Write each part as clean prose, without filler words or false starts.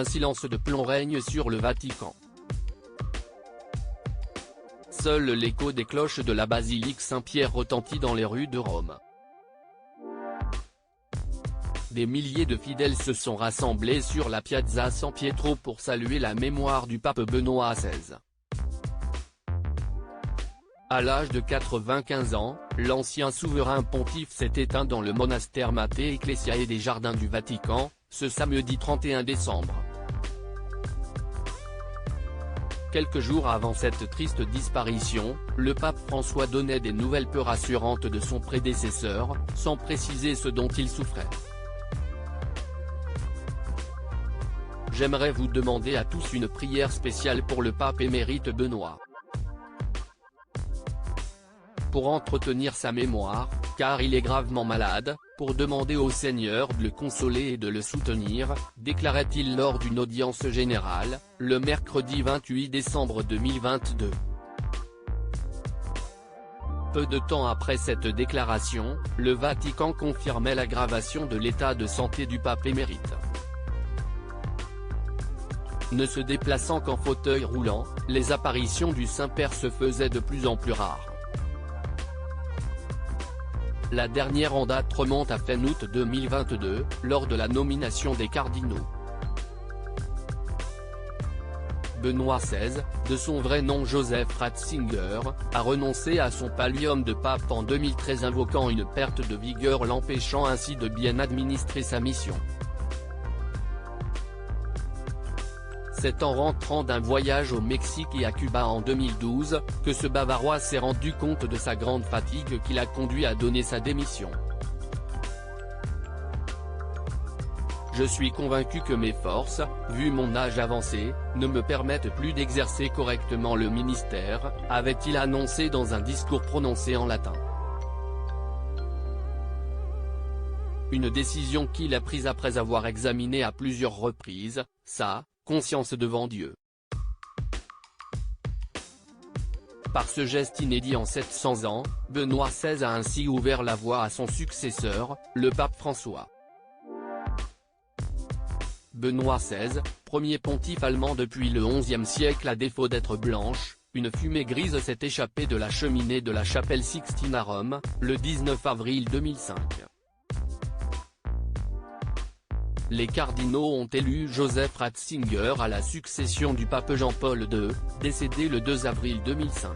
Un silence de plomb règne sur le Vatican. Seul l'écho des cloches de la basilique Saint-Pierre retentit dans les rues de Rome. Des milliers de fidèles se sont rassemblés sur la Piazza San Pietro pour saluer la mémoire du pape Benoît XVI. À l'âge de 95 ans, l'ancien souverain pontife s'est éteint dans le monastère Mater Ecclesiae des Jardins du Vatican, ce samedi 31 décembre. Quelques jours avant cette triste disparition, le pape François donnait des nouvelles peu rassurantes de son prédécesseur, sans préciser ce dont il souffrait. J'aimerais vous demander à tous une prière spéciale pour le pape émérite Benoît. Pour entretenir sa mémoire, car il est gravement malade, pour demander au Seigneur de le consoler et de le soutenir, déclarait-il lors d'une audience générale, le mercredi 28 décembre 2022. Peu de temps après cette déclaration, le Vatican confirmait l'aggravation de l'état de santé du pape émérite. Ne se déplaçant qu'en fauteuil roulant, les apparitions du Saint-Père se faisaient de plus en plus rares. La dernière en date remonte à fin août 2022, lors de la nomination des cardinaux. Benoît XVI, de son vrai nom Joseph Ratzinger, a renoncé à son pallium de pape en 2013 invoquant une perte de vigueur l'empêchant ainsi de bien administrer sa mission. C'est en rentrant d'un voyage au Mexique et à Cuba en 2012, que ce Bavarois s'est rendu compte de sa grande fatigue qui l'a conduit à donner sa démission. Je suis convaincu que mes forces, vu mon âge avancé, ne me permettent plus d'exercer correctement le ministère, avait-il annoncé dans un discours prononcé en latin. Une décision qu'il a prise après avoir examiné à plusieurs reprises sa conscience devant Dieu. Par ce geste inédit en 700 ans, Benoît XVI a ainsi ouvert la voie à son successeur, le pape François. Benoît XVI, premier pontife allemand depuis le XIe siècle à défaut d'être blanche, une fumée grise s'est échappée de la cheminée de la chapelle Sixtine à Rome, le 19 avril 2005. Les cardinaux ont élu Joseph Ratzinger à la succession du pape Jean-Paul II, décédé le 2 avril 2005.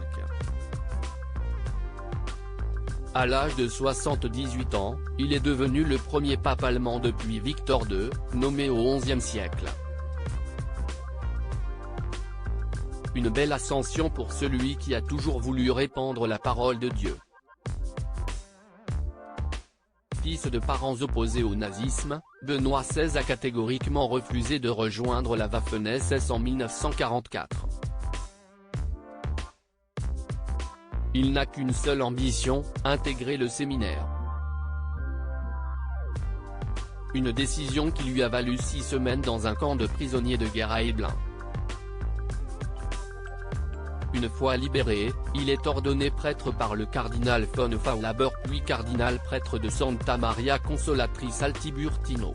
À l'âge de 78 ans, il est devenu le premier pape allemand depuis Victor II, nommé au XIe siècle. Une belle ascension pour celui qui a toujours voulu répandre la parole de Dieu. Fils de parents opposés au nazisme, Benoît XVI a catégoriquement refusé de rejoindre la Waffen-SS en 1944. Il n'a qu'une seule ambition, intégrer le séminaire. Une décision qui lui a valu 6 semaines dans un camp de prisonniers de guerre à Eblin. Une fois libéré, il est ordonné prêtre par le cardinal von Faulhaber puis cardinal prêtre de Santa Maria Consolatrice al Tiburtino.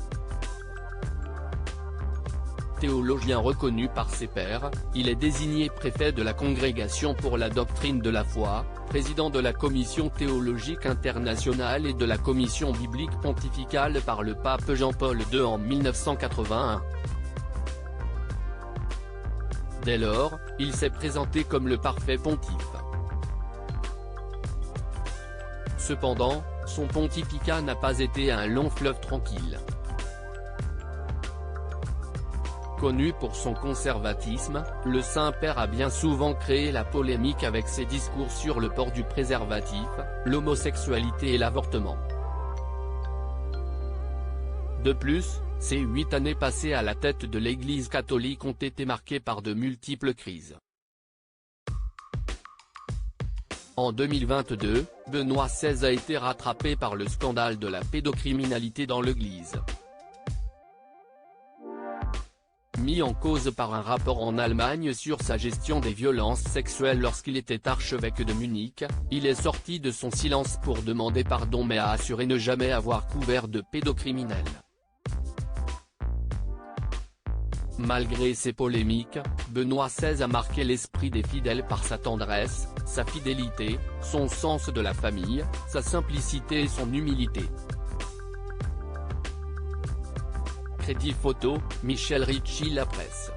Théologien reconnu par ses pairs, il est désigné préfet de la Congrégation pour la doctrine de la foi, président de la Commission théologique internationale et de la Commission biblique pontificale par le pape Jean-Paul II en 1981. Dès lors, il s'est présenté comme le parfait pontife. Cependant, son pontificat n'a pas été un long fleuve tranquille. Connu pour son conservatisme, le Saint-Père a bien souvent créé la polémique avec ses discours sur le port du préservatif, l'homosexualité et l'avortement. De plus, ces 8 années passées à la tête de l'Église catholique ont été marquées par de multiples crises. En 2022, Benoît XVI a été rattrapé par le scandale de la pédocriminalité dans l'Église. Mis en cause par un rapport en Allemagne sur sa gestion des violences sexuelles lorsqu'il était archevêque de Munich, il est sorti de son silence pour demander pardon mais a assuré ne jamais avoir couvert de pédocriminels. Malgré ses polémiques, Benoît XVI a marqué l'esprit des fidèles par sa tendresse, sa fidélité, son sens de la famille, sa simplicité et son humilité. Crédit photo, Michel Ricci La Presse.